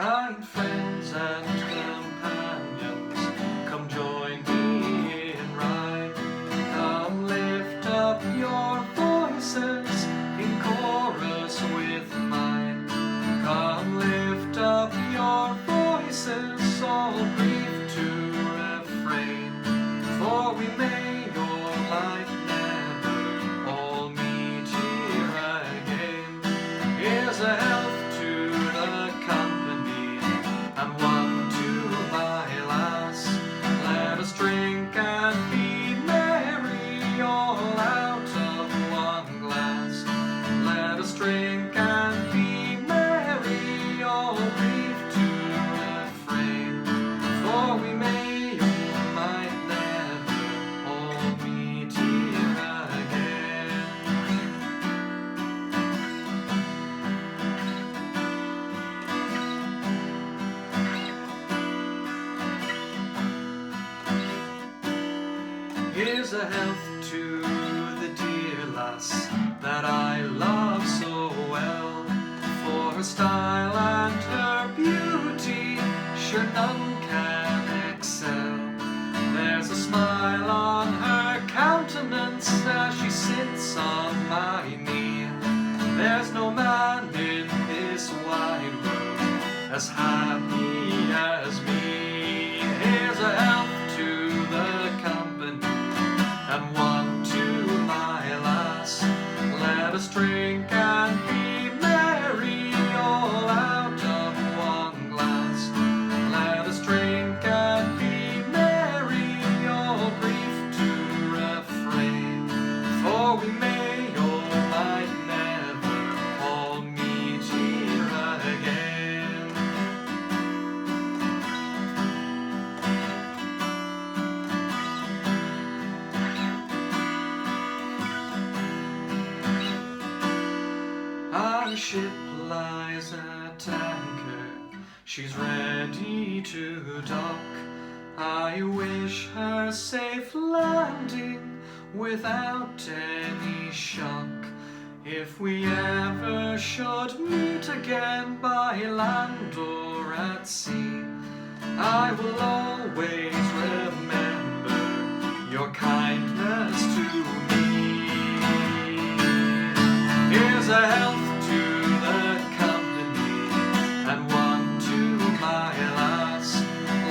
kind friends and companions, come join me in rhyme. Come lift up your voices in chorus with mine. Come lift up your voices, all grief to refrain, for we may your light never all meet here again. Here's a health to the company, and one to my lass. Let us drink and be merry, all out of one glass. Let us drink and be merry, all grief to refrain, for we may or might never all meet here again. Here's a health to the dear lass that I love so well, for her style and her beauty sure none can excel. There's a smile on her countenance as she sits on my knee. There's no man in this wide world as happy as me. Here's a health to the company, and one to my lass. Let us drink and be merry, all out of one glass. Let us drink and be merry, all grief to refrain, for we may or might never all meet here again. Our ship lies at anchor, she's ready to dock. I wish her safe landing without any shock. If we ever should meet again by land or at sea, I will always remember your kindness to me. Here's a health to the company, and one to my lass.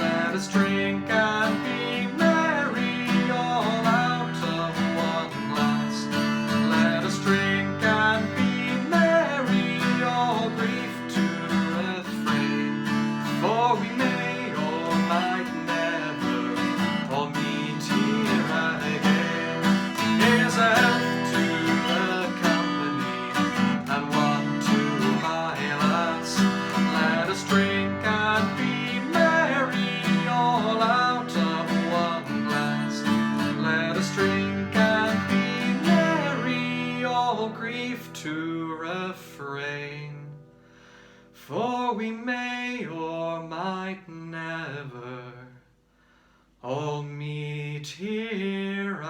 Let us drink and be merry, all out of one glass. Let us drink and be merry, all grief to refrain, for we may or might never all meet here again. Here's a health to the company, and one to my lass. Let us drink and be merry, all out of one glass. Let us drink and be merry, all grief to refrain, for we may or might never all meet here